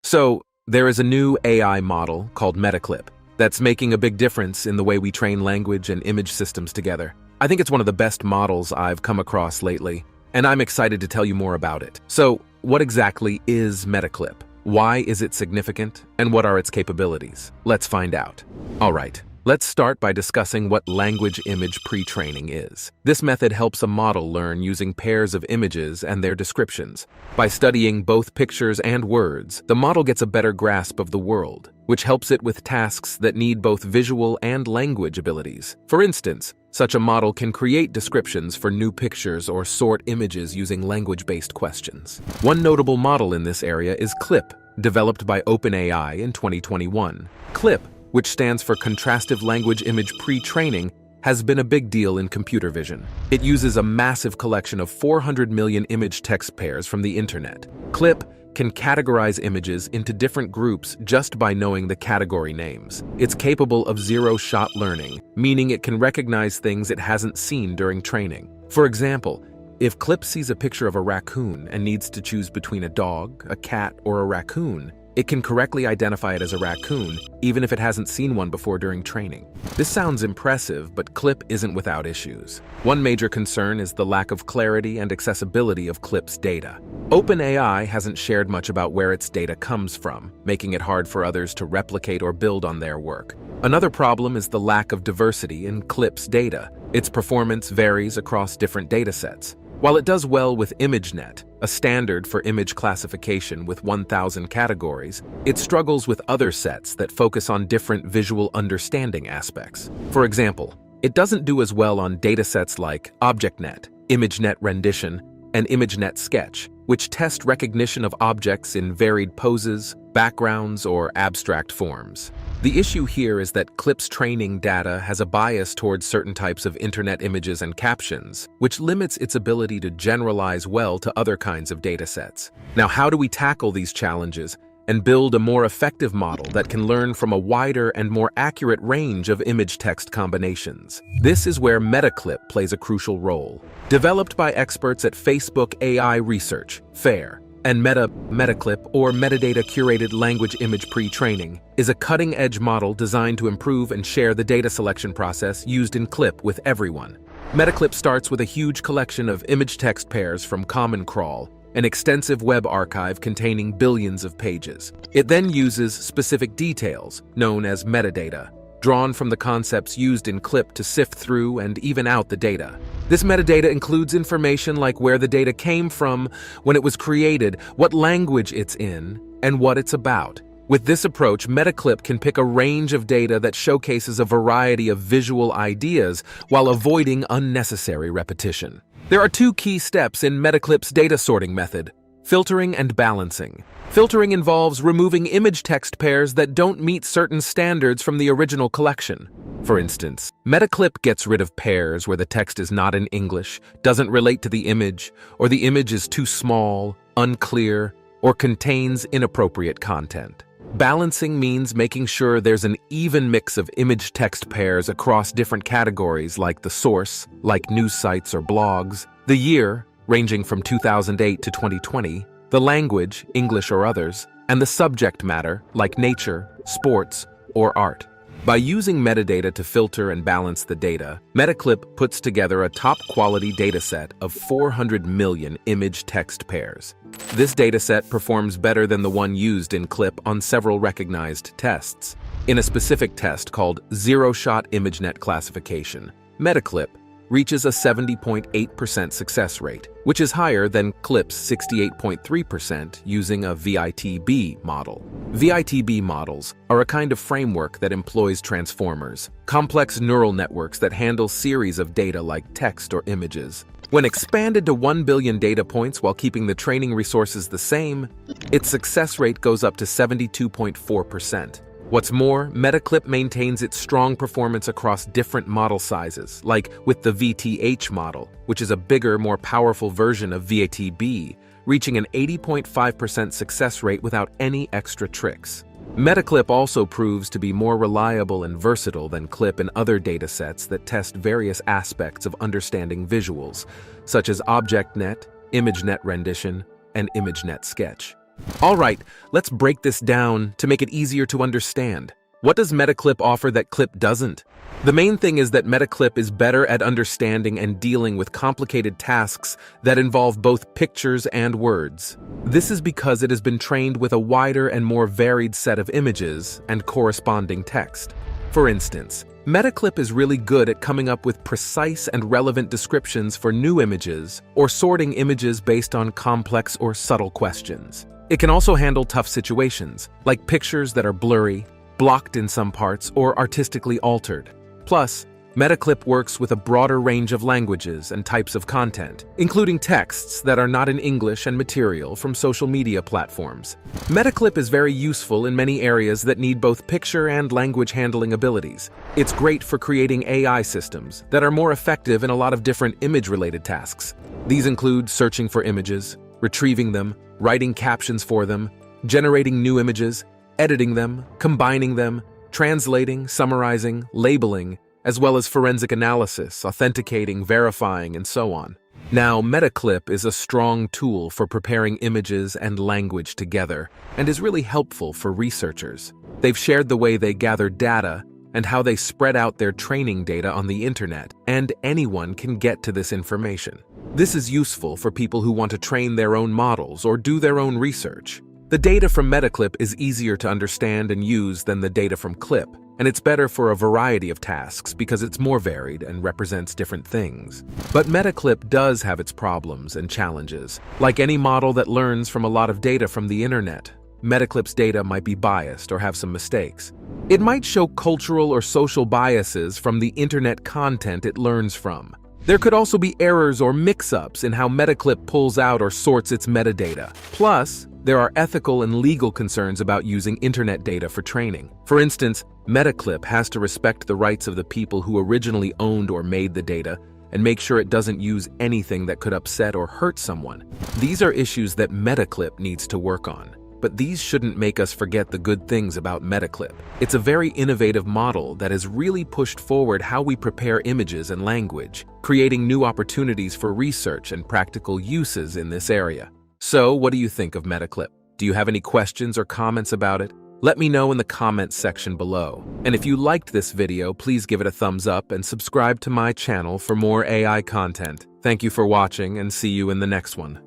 So, there is a new AI model called MetaCLIP that's making a big difference in the way we train language and image systems together. I think it's one of the best models I've come across lately, and I'm excited to tell you more about it. So, what exactly is MetaCLIP? Why is it significant, and what are its capabilities? Let's find out. All right. Let's start by discussing what language-image pre-training is. This method helps a model learn using pairs of images and their descriptions. By studying both pictures and words, the model gets a better grasp of the world, which helps it with tasks that need both visual and language abilities. For instance, such a model can create descriptions for new pictures or sort images using language-based questions. One notable model in this area is CLIP, developed by OpenAI in 2021. CLIP, which stands for Contrastive Language Image Pre-Training, has been a big deal in computer vision. It uses a massive collection of 400 million image-text pairs from the internet. CLIP can categorize images into different groups just by knowing the category names. It's capable of zero-shot learning, meaning it can recognize things it hasn't seen during training. For example, if CLIP sees a picture of a raccoon and needs to choose between a dog, a cat, or a raccoon, it can correctly identify it as a raccoon, even if it hasn't seen one before during training. This sounds impressive, but CLIP isn't without issues. One major concern is the lack of clarity and accessibility of CLIP's data. OpenAI hasn't shared much about where its data comes from, making it hard for others to replicate or build on their work. Another problem is the lack of diversity in CLIP's data. Its performance varies across different datasets. While it does well with ImageNet, a standard for image classification with 1,000 categories, it struggles with other sets that focus on different visual understanding aspects. For example, it doesn't do as well on datasets like ObjectNet, ImageNet Rendition, and ImageNet Sketch, which test recognition of objects in varied poses, backgrounds, or abstract forms. The issue here is that CLIP's training data has a bias towards certain types of internet images and captions, which limits its ability to generalize well to other kinds of datasets. Now, how do we tackle these challenges and build a more effective model that can learn from a wider and more accurate range of image-text combinations? This is where MetaCLIP plays a crucial role. Developed by experts at Facebook AI Research, FAIR, and MetaCLIP, or Metadata Curated Language Image Pre-Training, is a cutting-edge model designed to improve and share the data selection process used in CLIP with everyone. MetaCLIP starts with a huge collection of image-text pairs from Common Crawl, an extensive web archive containing billions of pages. It then uses specific details, known as metadata, drawn from the concepts used in CLIP to sift through and even out the data. This metadata includes information like where the data came from, when it was created, what language it's in, and what it's about. With this approach, MetaCLIP can pick a range of data that showcases a variety of visual ideas while avoiding unnecessary repetition. There are two key steps in MetaCLIP's data sorting method: filtering and balancing. Filtering involves removing image text pairs that don't meet certain standards from the original collection. For instance, MetaCLIP gets rid of pairs where the text is not in English, doesn't relate to the image, or the image is too small, unclear, or contains inappropriate content. Balancing means making sure there's an even mix of image text pairs across different categories like the source, like news sites or blogs, the year, ranging from 2008 to 2020, the language, English or others, and the subject matter, like nature, sports, or art. By using metadata to filter and balance the data, MetaCLIP puts together a top-quality dataset of 400 million image-text pairs. This dataset performs better than the one used in CLIP on several recognized tests. In a specific test called Zero-Shot ImageNet Classification, MetaCLIP reaches a 70.8% success rate, which is higher than CLIP's 68.3% using a VITB model. VITB models are a kind of framework that employs transformers, complex neural networks that handle series of data like text or images. When expanded to 1 billion data points while keeping the training resources the same, its success rate goes up to 72.4%. What's more, MetaCLIP maintains its strong performance across different model sizes, like with the VTH model, which is a bigger, more powerful version of VITB, reaching an 80.5% success rate without any extra tricks. MetaCLIP also proves to be more reliable and versatile than CLIP and other datasets that test various aspects of understanding visuals, such as ObjectNet, ImageNet Rendition, and ImageNet Sketch. All right, let's break this down to make it easier to understand. What does MetaCLIP offer that Clip doesn't? The main thing is that MetaCLIP is better at understanding and dealing with complicated tasks that involve both pictures and words. This is because it has been trained with a wider and more varied set of images and corresponding text. For instance, MetaCLIP is really good at coming up with precise and relevant descriptions for new images or sorting images based on complex or subtle questions. It can also handle tough situations, like pictures that are blurry, blocked in some parts, or artistically altered. Plus, MetaCLIP works with a broader range of languages and types of content, including texts that are not in English and material from social media platforms. MetaCLIP is very useful in many areas that need both picture and language handling abilities. It's great for creating AI systems that are more effective in a lot of different image-related tasks. These include searching for images, retrieving them, writing captions for them, generating new images, editing them, combining them, translating, summarizing, labeling, as well as forensic analysis, authenticating, verifying, and so on. Now, MetaCLIP is a strong tool for preparing images and language together, and is really helpful for researchers. They've shared the way they gather data and how they spread out their training data on the internet, and anyone can get to this information. This is useful for people who want to train their own models or do their own research. The data from MetaCLIP is easier to understand and use than the data from Clip, and it's better for a variety of tasks because it's more varied and represents different things. But MetaCLIP does have its problems and challenges. Like any model that learns from a lot of data from the internet, MetaCLIP's data might be biased or have some mistakes. It might show cultural or social biases from the internet content it learns from. There could also be errors or mix-ups in how MetaCLIP pulls out or sorts its metadata. Plus, there are ethical and legal concerns about using internet data for training. For instance, MetaCLIP has to respect the rights of the people who originally owned or made the data and make sure it doesn't use anything that could upset or hurt someone. These are issues that MetaCLIP needs to work on. But these shouldn't make us forget the good things about MetaCLIP. It's a very innovative model that has really pushed forward how we prepare images and language, creating new opportunities for research and practical uses in this area. So, what do you think of MetaCLIP? Do you have any questions or comments about it? Let me know in the comments section below. And if you liked this video, please give it a thumbs up and subscribe to my channel for more AI content. Thank you for watching, and see you in the next one.